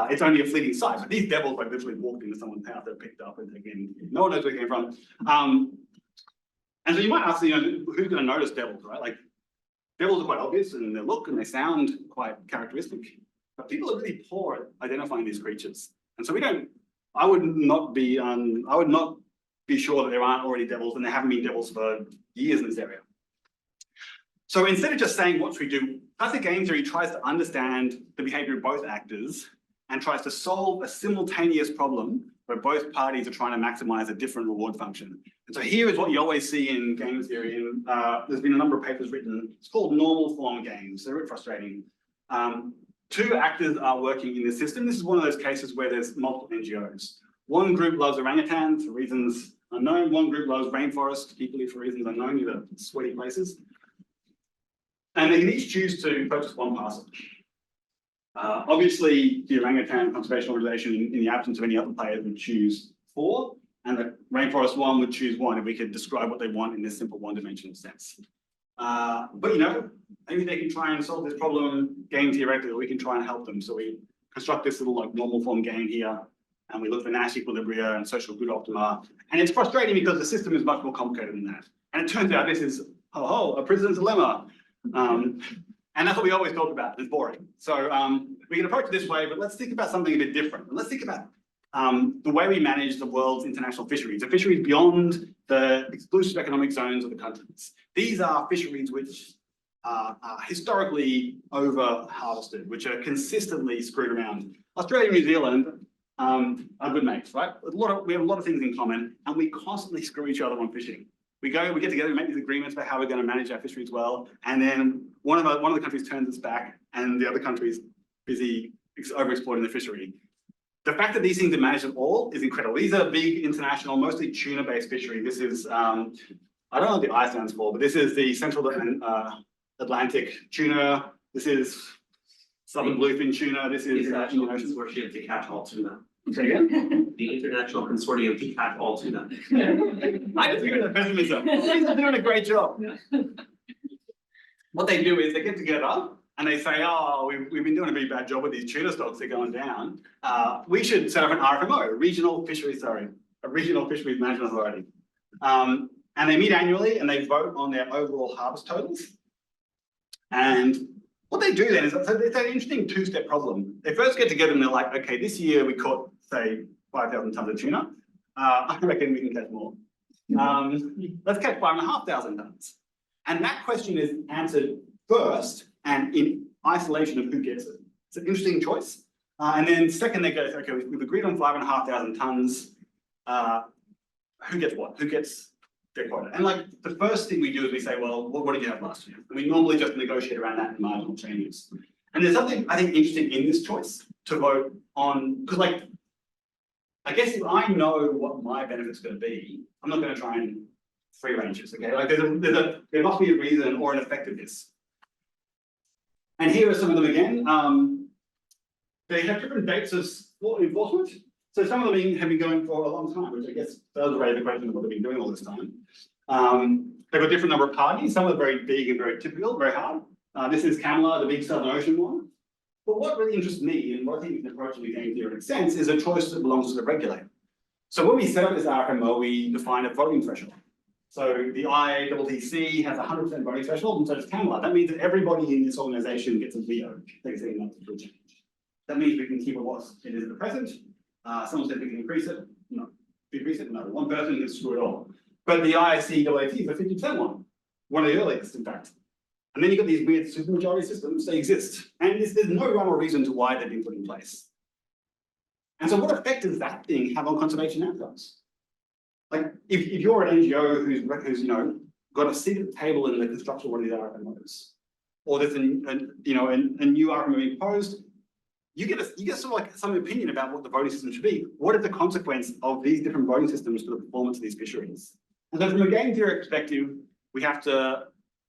it's only a fleeting sight. But these devils like literally walked into someone's house, they're picked up and again, no one knows where they came from. And so you might ask, you know, who's going to notice devils, right? Like devils are quite obvious in their look and they sound quite characteristic, but people are really poor at identifying these creatures. And so I would not be sure that there aren't already devils and there haven't been devils for years in this area. So instead of just saying what should we do, classic game theory tries to understand the behavior of both actors and tries to solve a simultaneous problem where both parties are trying to maximize a different reward function. And so here is what you always see in game theory, and there's been a number of papers written. It's called normal form games. They're a bit frustrating. Two actors are working in this system. This is one of those cases where there's multiple NGOs. One group loves orangutans for reasons unknown. One group loves rainforest, equally for reasons unknown, these are sweaty places. And they can each choose to purchase one parcel. Obviously, the orangutan conservation organisation, in the absence of any other players, would choose 4, and the rainforest one would choose 1 if we could describe what they want in this simple one-dimensional sense. But you know, maybe they can try and solve this problem game theoretically, or we can try and help them. So we construct this little like normal form game here, and we look for Nash equilibria and social good optima. And it's frustrating because the system is much more complicated than that. And it turns out this is, a prison's dilemma. And that's what we always talk about, it's boring. So we can approach it this way, but let's think about something a bit different. Let's think about the way we manage the world's international fisheries, the fisheries beyond the exclusive economic zones of the countries. These are fisheries which are historically over-harvested, which are consistently screwed around. Australia and New Zealand are good mates, right? We have a lot of things in common, and we constantly screw each other on fishing. We get together, we make these agreements about how we're going to manage our fisheries well, and then one of the countries turns its back, and the other country's busy overexploiting the fishery. The fact that these things are managed at all is incredible. These are big international, mostly tuna-based fishery. This is, I don't know what the I stands for, but this is the Central Atlantic tuna. This is Southern Bluefin tuna. This is International Consortium to catch all tuna. Say again? The International Consortium to catch all tuna. I just agree with the pessimism. They're doing a great job. What they do is they get together and they say, oh, we've been doing a really bad job with these tuna stocks, they're going down. We should set up an RFMO, a regional fisheries management authority. And they meet annually and they vote on their overall harvest totals. And what they do then is, so it's an interesting two-step problem. They first get together and they're like, okay, this year we caught, say, 5,000 tons of tuna. I reckon we can catch more. Let's catch 5,500 tons. And that question is answered first and in isolation of who gets it. It's an interesting choice. And then second, they go, okay, we've agreed on 5,500 tons. Who gets what? Who gets their quota? And like the first thing we do is we say, well, what did you have last year? And we normally just negotiate around that in marginal changes. And there's something I think interesting in this choice to vote on, because like, I guess if I know what my benefit's going to be, I'm not going to try and free range this, okay? Like there must be a reason or an effectiveness. And here are some of them again. They have different dates of enforcement. So some of them have been going for a long time, which I guess does raise the question of what they've been doing all this time. They've got a different number of parties. Some are very big and very typical, very hard. This is CAMLA, the big Southern Ocean one. But what really interests me, and what I think is an approach to the game theory makes sense, is a choice that belongs to the regulator. So when we set up this RFMO, we define a voting threshold. So the IEEC has a 100% voting threshold, and so does CAMLA. That means that everybody in this organization gets a veto. They can say no to change. That means we can keep it what it is at the present. Someone said we can increase it. No. Decrease it? No. One person can screw it all. But the IEEC is a 50% one of the earliest, in fact. And then you've got these weird supermajority systems, they exist. And there's no rhyme or reason to why they've been put in place. And so what effect does that thing have on conservation outcomes? Like if you're an NGO who's got a seat at the table in the construction of one of these RFMOs, or there's a new RFMO being proposed, you get sort of like some opinion about what the voting system should be. What is the consequence of these different voting systems for the performance of these fisheries? And so from a game theory perspective, we have to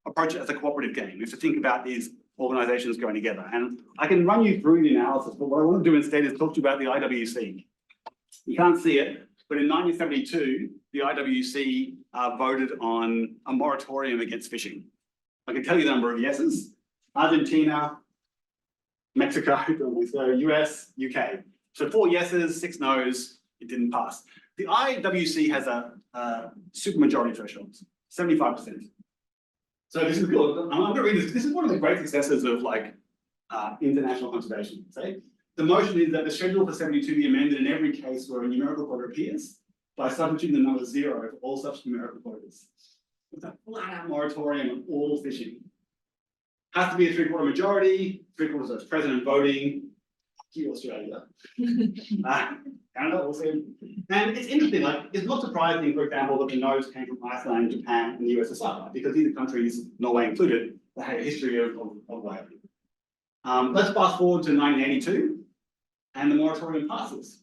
approach it as a cooperative game. We have to think about these organizations going together. And I can run you through the analysis, but what I want to do instead is talk to you about the IWC. You can't see it, but in 1972, the IWC voted on a moratorium against fishing. I can tell you the number of yeses: Argentina, Mexico, so US, UK. So 4 yeses, 6 no's, it didn't pass. The IWC has a supermajority threshold, 75%. So this is good. I'm going to read this. This is one of the great successes of like international conservation. Say, the motion is that the schedule for 72 be amended in every case where a numerical quota appears by substituting the number 0 for all such numerical quotas. It's a flat-out moratorium on all fishing. Has to be a 3/4 majority, 3/4 of president voting. You Australia. Canada, we'll see. And it's interesting, like, it's not surprising, for example, that the no's came from Iceland, Japan, and the USSR, right? Because these are countries, Norway included, that had a history of whaling. Let's fast forward to 1982, and the moratorium passes.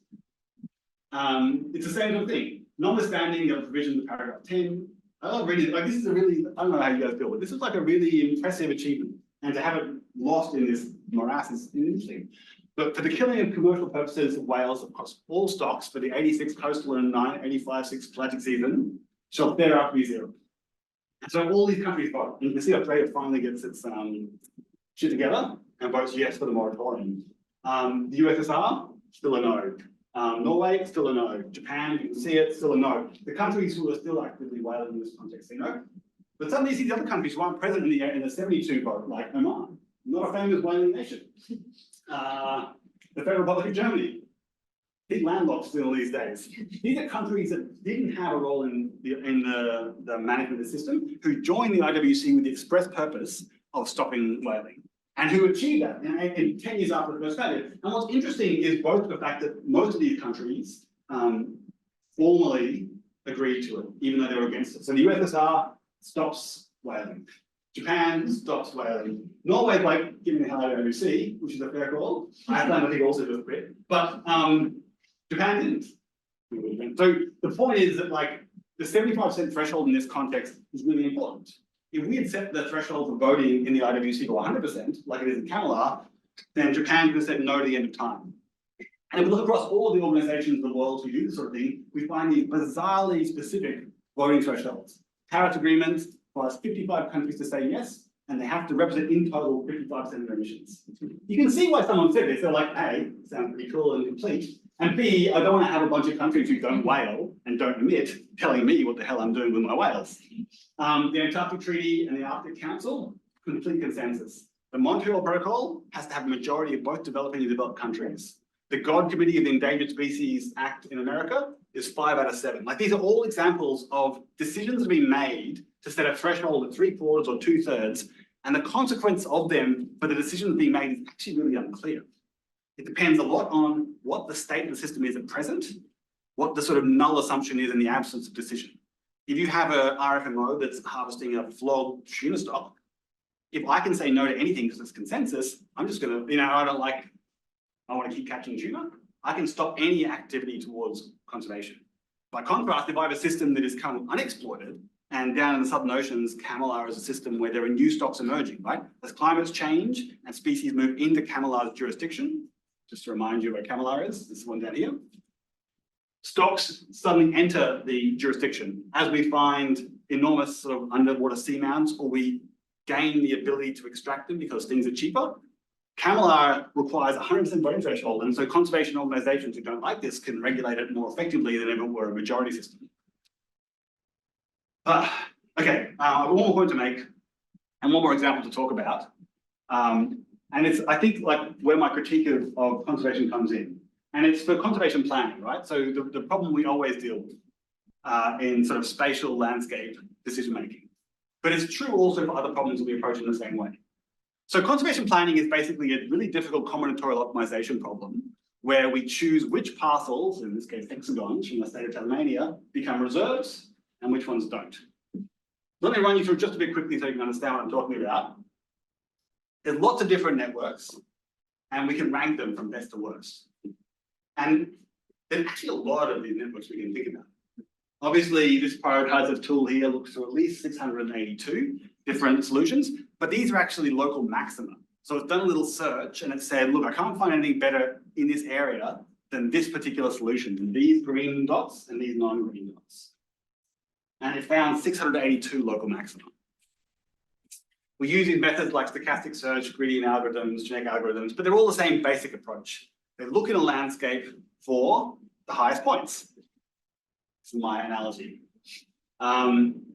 It's the same sort of thing. Notwithstanding the provisions of paragraph 10, I don't really, like, this is a really, I don't know how you guys feel, but this is like a really impressive achievement. And to have it lost in this morass is interesting. But for the killing of commercial purposes of whales across all stocks for the 86 coastal and 85/6 pelagic season, shall thereafter be 0. And so all these countries vote. And you can see Australia finally gets its shit together and votes yes for the moratorium. The USSR, still a no. Norway, still a no. Japan, you can see it, still a no. The countries who are still actively whaling in this context, you know. But suddenly you see the other countries who aren't present in the 72 vote, like Oman, not a famous whaling nation. The Federal Republic of Germany, big landlocked still these days. These are countries that didn't have a role in the management of the system, who joined the IWC with the express purpose of stopping whaling, and who achieved that in 10 years after the first failure. And what's interesting is both the fact that most of these countries formally agreed to it, even though they were against it. So the USSR stops whaling. Japan stops whaling. Norway's like giving the hell out of IWC, which is a fair call. Iceland, I think, also does quit, but Japan didn't. So the point is that like the 75% threshold in this context is really important. If we had set the threshold for voting in the IWC to 100%, like it is in Kamilar, then Japan would have said no to the end of time. And if we look across all of the organizations in the world who do this sort of thing, we find these bizarrely specific voting thresholds. Paris Agreement requires 55 countries to say yes, and they have to represent in total 55% of their emissions. You can see why someone said this. They're like, A, sounds pretty cool and complete. And B, I don't want to have a bunch of countries who don't whale and don't emit telling me what the hell I'm doing with my whales. The Antarctic Treaty and the Arctic Council, complete consensus. The Montreal Protocol has to have a majority of both developing and developed countries. The God Committee of the Endangered Species Act in America is 5 out of 7. Like these are all examples of decisions that have been made to set a threshold at 3/4 or 2/3, and the consequence of them for the decisions being made is actually really unclear. It depends a lot on what the state of the system is at present, what the sort of null assumption is in the absence of decision. If you have a RFMO that's harvesting a flogged tuna stock, if I can say no to anything because it's consensus, I'm just gonna, I want to keep catching tuna, I can stop any activity towards conservation. By contrast, if I have a system that is currently unexploited, and down in the southern oceans, Kamilar is a system where there are new stocks emerging, right? As climates change and species move into Kamilar's jurisdiction, just to remind you where Kamilar is, this one down here, stocks suddenly enter the jurisdiction as we find enormous sort of underwater seamounts, or we gain the ability to extract them because things are cheaper. Kamilar requires 100% voting threshold, and so conservation organizations who don't like this can regulate it more effectively than if it were a majority system. Okay, I have one more point to make and one more example to talk about. And it's, I think, like where my critique of conservation comes in. And it's for conservation planning, right? So the problem we always deal with in sort of spatial landscape decision making. But it's true also for other problems that we approach in the same way. So conservation planning is basically a really difficult combinatorial optimization problem where we choose which parcels, in this case hexagons from the state of Tasmania, become reserves and which ones don't. Let me run you through just a bit quickly so you can understand what I'm talking about. There's lots of different networks and we can rank them from best to worst. And there's actually a lot of these networks we can think about. Obviously, this prioritizer tool here looks through at least 682 different solutions, but these are actually local maxima. So it's done a little search and it said, look, I can't find anything better in this area than this particular solution, than these green dots and these non-green dots. And it found 682 local maxima. We use these methods like stochastic search, gradient algorithms, genetic algorithms, but they're all the same basic approach. They look in a landscape for the highest points. This is my analogy.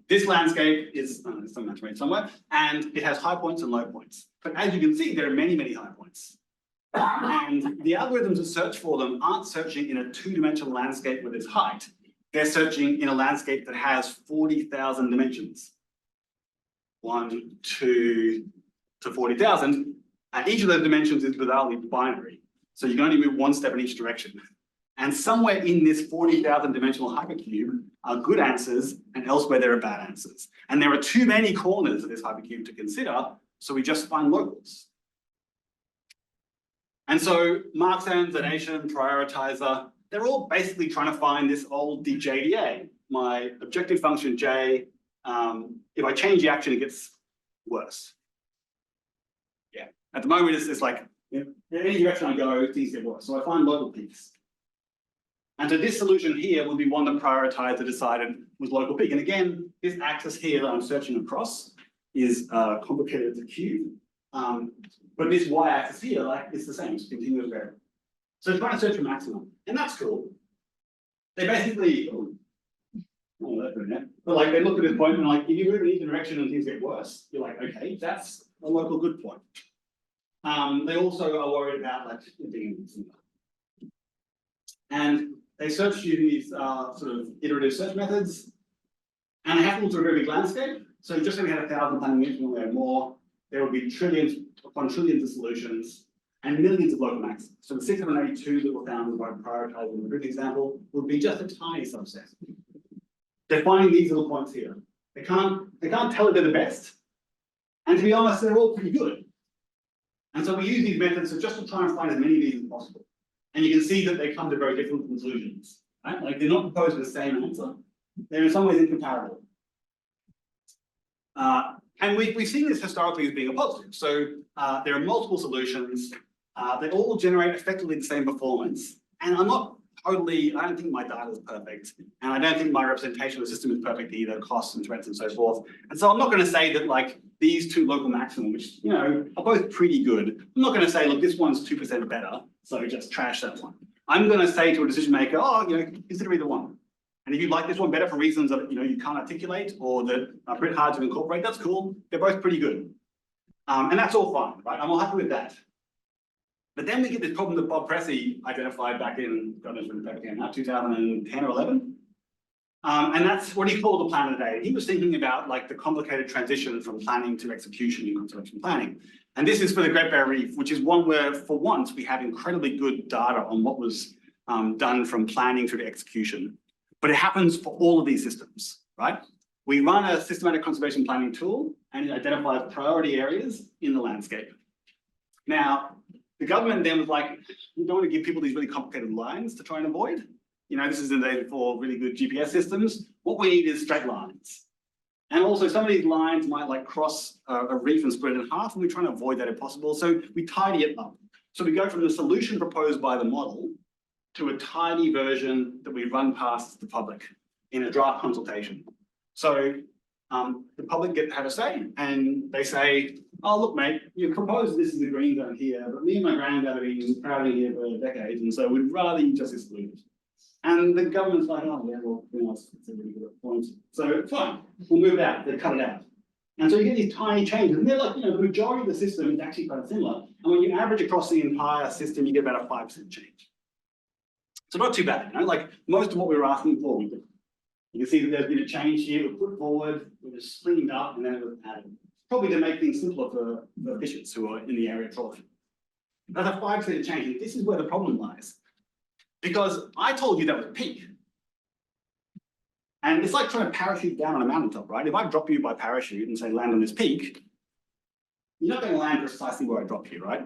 This landscape is some match somewhere, and it has high points and low points. But as you can see, there are many, many high points. And the algorithms that search for them aren't searching in a two-dimensional landscape with its height. They're searching in a landscape that has 40,000 dimensions. 1, 2 to 40,000. And each of those dimensions is bizarrely binary. So you can only move one step in each direction. And somewhere in this 40,000 dimensional hypercube are good answers, and elsewhere there are bad answers. And there are too many corners of this hypercube to consider, so we just find locals. And so Marxan, Zonation, Prioritizer, they're all basically trying to find this old DJDA. My objective function J, if I change the action, it gets worse. Yeah, at the moment it's like, any direction I go, things get worse. So I find local peaks. And so this solution here would be one that prioritized or decided was local peak. And again, this axis here that I'm searching across is complicated as a cube. But this y-axis here, like, it's the same, it's continuous variable. So it's trying to search for maximum, and that's cool. They basically, but like they look at this point and like, if you move in either direction and things get worse, you're like, okay, that's a local good point. They also are worried about like being similar. And they search using these sort of iterative search methods, and they have to look through a very big landscape. So just if we had 1,000 planning units or more, there would be trillions upon trillions of solutions and millions of local maxes. So the 682 that were found by prioritizing the grid example would be just a tiny subset. They're finding these little points here. They can't tell if they're the best. And to be honest, they're all pretty good. And so we use these methods just to try and find as many of these as possible. And you can see that they come to very different conclusions, right? Like they're not proposing the same answer. They're in some ways incomparable. And we've seen this historically as being a positive. So there are multiple solutions. They all generate effectively the same performance. And I don't think my data is perfect. And I don't think my representation of the system is perfect either, costs and threats and so forth. And so I'm not going to say that like these two local maximum, which, you know, are both pretty good. I'm not going to say, look, this one's 2% better, so just trash that one. I'm going to say to a decision maker, oh, you know, consider either one. And if you like this one better for reasons that, you know, you can't articulate or that are pretty hard to incorporate, that's cool. They're both pretty good. And that's all fine, right? I'm all happy with that. But then we get this problem that Bob Pressey identified back in, God knows when back again, 2010 or 11. And that's what he called the plan of the day. He was thinking about like the complicated transition from planning to execution in conservation planning. And this is for the Great Barrier Reef, which is one where for once we have incredibly good data on what was done from planning through to execution. But it happens for all of these systems, right? We run a systematic conservation planning tool and it identifies priority areas in the landscape. Now, the government then was like, we don't want to give people these really complicated lines to try and avoid. You know, this is the day before really good GPS systems. What we need is straight lines. And also some of these lines might like cross a reef and split it in half, and we're trying to avoid that if possible. So we tidy it up. So we go from the solution proposed by the model to a tidy version that we run past the public in a draft consultation. So the public have a say, and they say, oh, look, mate, you proposed this is the green zone here, but me and my granddad have been crowding here for decades, and so we'd rather you just exclude it. And the government's like, oh, yeah, well, you know, it's a really good point. So fine, we'll move it out, they cut it out. And so you get these tiny changes, and they're like, you know, the majority of the system is actually quite similar. And when you average across the entire system, you get about a 5% change. So not too bad, you know, like most of what we were asking for, we did. You can see that there's been a change here, we put forward, we just cleaned up, and then it was added. Probably to make things simpler for the fishers who are in the area trawling. That's a 5% change, and this is where the problem lies. Because I told you that was peak. And it's like trying to parachute down on a mountaintop, right? If I drop you by parachute and say land on this peak, you're not going to land precisely where I drop you, right?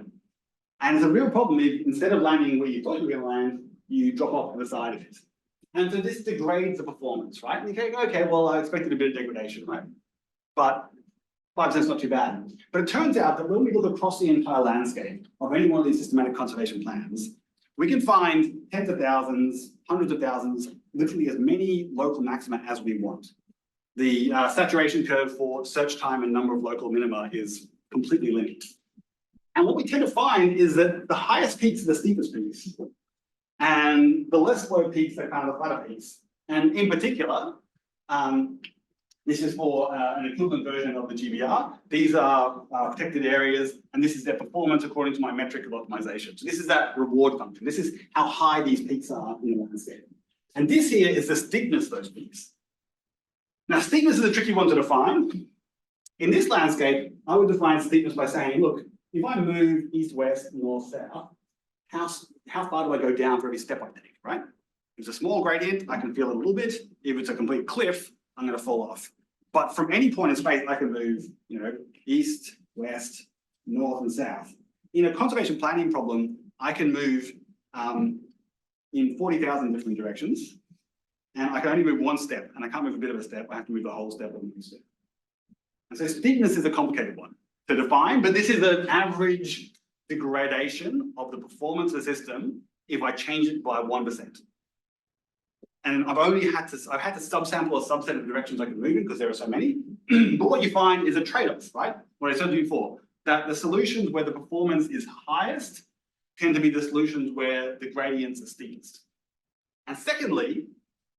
And it's a real problem if instead of landing where you thought you were going to land, you drop off to the side of it. And so this degrades the performance, right? And you go, okay, well, I expected a bit of degradation, right? But 5% is not too bad. But it turns out that when we look across the entire landscape of any one of these systematic conservation plans, we can find tens of thousands, hundreds of thousands, literally as many local maxima as we want. The saturation curve for search time and number of local minima is completely linear. And what we tend to find is that the highest peaks are the steepest peaks, and the less slow peaks are kind of the flatter peaks. And in particular, this is for an equivalent version of the GBR. These are protected areas, and this is their performance according to my metric of optimization. So this is that reward function. This is how high these peaks are in the landscape. And this here is the steepness of those peaks. Now, steepness is a tricky one to define. In this landscape, I would define steepness by saying, look, if I move east, west, north, south, how far do I go down for every step I take, right? If it's a small gradient, I can feel it a little bit. If it's a complete cliff, I'm going to fall off. But from any point in space, I can move, you know, east, west, north, and south. In a conservation planning problem, I can move in 40,000 different directions, and I can only move one step, and I can't move a bit of a step. I have to move the whole step of a step. And so steepness is a complicated one to define, but this is an average degradation of the performance of the system if I change it by 1%. And I've had to subsample a subset of directions I can move in because there are so many. But what you find is a trade-off, right? What I said to you before, that the solutions where the performance is highest tend to be the solutions where the gradients are steepest. And secondly,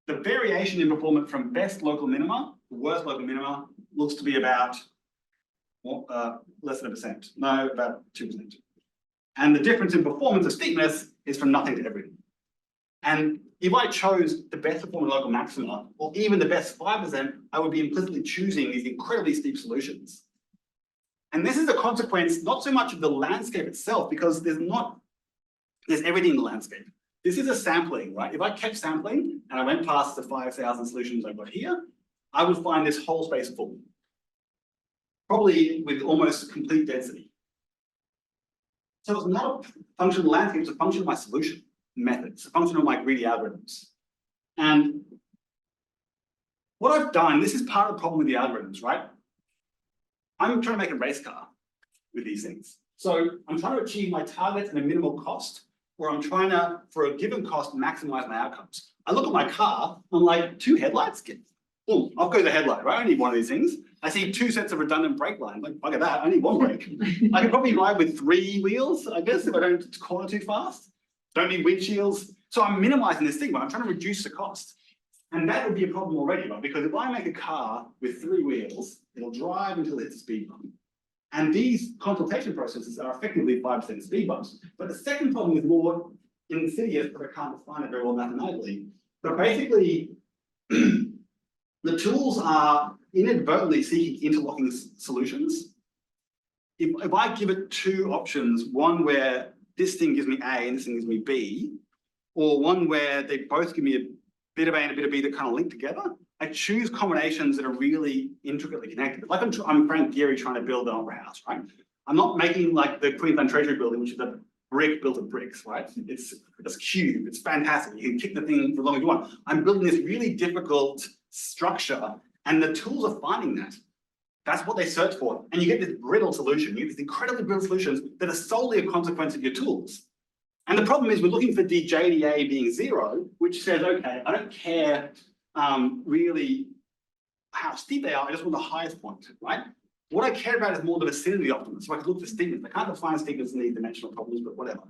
the variation in performance from best local minima to worst local minima looks to be about less than 1%, no, about 2%. And the difference in performance of steepness is from nothing to everything. And if I chose the best performing local maxima, or even the best 5%, I would be implicitly choosing these incredibly steep solutions. And this is a consequence, not so much of the landscape itself, because there's everything in the landscape. This is a sampling, right? If I kept sampling and I went past the 5,000 solutions I've got here, I would find this whole space full. Probably with almost complete density. So it's not a function of the landscape, it's a function of my solution method. It's a function of my greedy algorithms. And what I've done, this is part of the problem with the algorithms, right? I'm trying to make a race car with these things. So I'm trying to achieve my targets at a minimal cost, or I'm trying to, for a given cost, maximize my outcomes. I look at my car, I'm like, 2 headlights? Boom, off goes the headlight, right? I need one of these things. I see 2 sets of redundant brake lines. Like, look at that, I need 1 brake. I could probably ride with 3 wheels, I guess, if I don't corner too fast. Don't need windshields. So I'm minimizing this thing, but I'm trying to reduce the cost. And that would be a problem already, right? Because if I make a car with 3 wheels, it'll drive until it hits a speed bump. And these consultation processes are effectively 5% speed bumps. But the second problem is more insidious, but I can't define it very well mathematically. But basically, the tools are inadvertently seeking interlocking solutions. If I give it 2 options, one where this thing gives me A and this thing gives me B, or one where they both give me a bit of A and a bit of B that kind of link together, I choose combinations that are really intricately connected. Like I'm Frank Gehry trying to build an opera house, right? I'm not making like the Queensland Treasury building, which is a brick built of bricks, right? It's cube, it's fantastic. You can kick the thing for as long as you want. I'm building this really difficult structure, and the tools are finding that. That's what they search for. And you get this brittle solution. You get these incredibly brittle solutions that are solely a consequence of your tools. And the problem is we're looking for JDA being 0, which says, okay, I don't care really how steep they are, I just want the highest point, right? What I care about is more the vicinity optimum. So I can look for steepness. I can't define steepness in these dimensional problems, but whatever.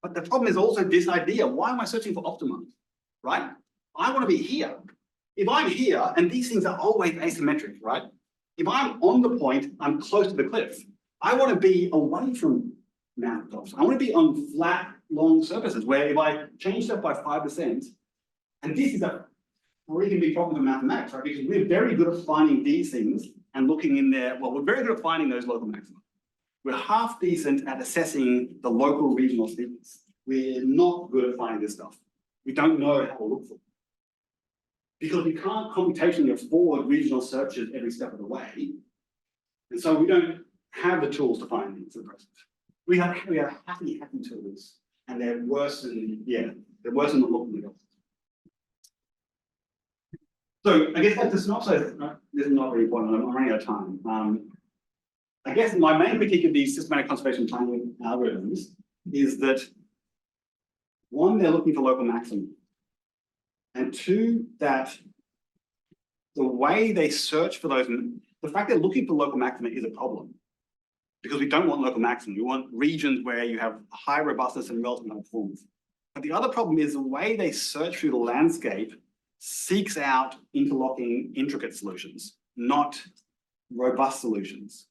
But the problem is also this idea, why am I searching for optimum, right? I want to be here. If I'm here, and these things are always asymmetric, right? If I'm on the point, I'm close to the cliff. I want to be away from mountaintops. I want to be on flat, long surfaces where if I change that by 5%, and this is a really big problem in mathematics, right? Because we're very good at finding these things and looking in there. Well, we're very good at finding those local maxima. We're half decent at assessing the local regional steepness. We're not good at finding this stuff. We don't know how to look for it. Because we can't computationally afford regional searches every step of the way. And so we don't have the tools to find things at present. We are hacky tools, and they're worse than, they're worse than the local model. So I guess that's the synopsis. This is not very important, I'm running out of time. I guess my main critique of these systematic conservation planning algorithms is that 1, they're looking for local maximum. And 2, that the way they search for those, the fact they're looking for local maxima is a problem. Because we don't want local maximum, we want regions where you have high robustness and relative high performance. But the other problem is the way they search through the landscape seeks out interlocking intricate solutions, not robust solutions.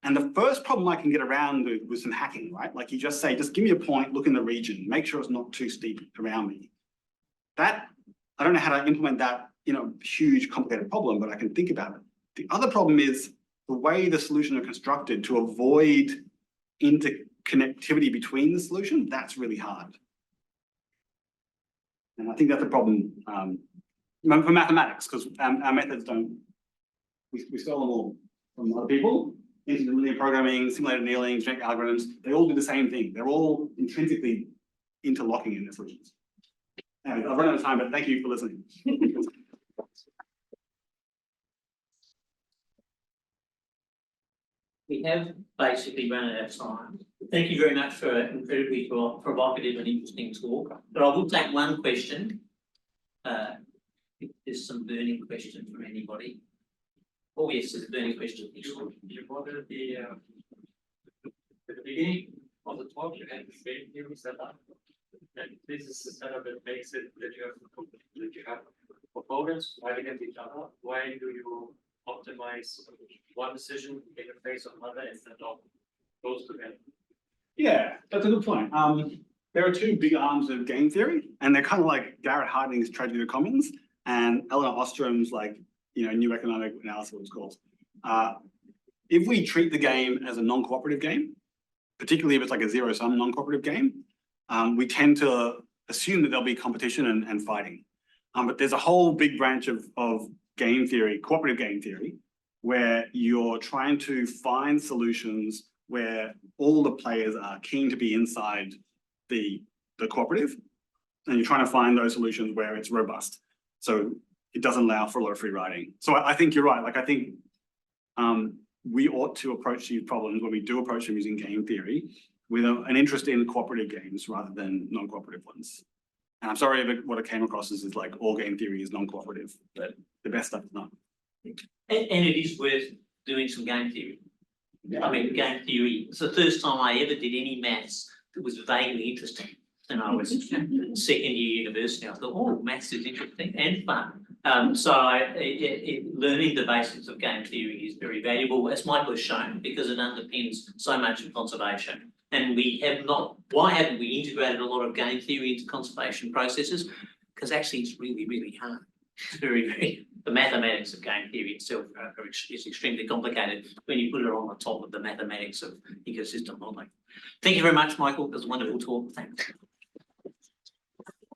And the first problem I can get around with some hacking, right? Like you just say, just give me a point, look in the region, make sure it's not too steep around me. That, I don't know how to implement that in a huge complicated problem, but I can think about it. The other problem is the way the solution are constructed to avoid interconnectivity between the solution, that's really hard. And I think that's a problem for mathematics, because our methods don't, we stole them all from other people. Linear programming, simulated annealing, genetic algorithms, they all do the same thing. They're all intrinsically interlocking in their solutions. Anyway, I've run out of time, but thank you for listening. We have basically run out of time. Thank you very much for an incredibly provocative and interesting talk. But I will take one question. if there's some burning question from anybody. Oh, yes, there's a burning question. You wanted the, at the beginning of the talk, you had the same theory set up. And this is the setup that makes it that you have opponents fighting against each other. Why do you optimize one decision in the face of another instead of both together? Yeah, that's a good point. There are two big arms of game theory, and they're kind of like Garrett Harding's Tragedy of the Commons and Eleanor Ostrom's new economic analysis, what it's called. If we treat the game as a non-cooperative game, particularly if it's like a zero-sum non-cooperative game, we tend to assume that there'll be competition and fighting. But there's a whole big branch of game theory, cooperative game theory, where you're trying to find solutions where all the players are keen to be inside the cooperative, and you're trying to find those solutions where it's robust. So it doesn't allow for a lot of free riding. So I think you're right. Like, I think we ought to approach these problems when we do approach them using game theory with an interest in cooperative games rather than non-cooperative ones. And I'm sorry if what it came across is like all game theory is non-cooperative, but the best stuff is not. And it is worth doing some game theory. I mean, game theory, it's the first time I ever did any maths that was vaguely interesting. And I was second year university. I thought, oh, maths is interesting and fun. Learning the basics of game theory is very valuable, as Michael has shown, because it underpins so much of conservation. And we have not, why haven't we integrated a lot of game theory into conservation processes? Because actually it's really, really hard. It's very, the mathematics of game theory itself is extremely complicated when you put it on the top of the mathematics of ecosystem modeling. Thank you very much, Michael. It was a wonderful talk. Thanks.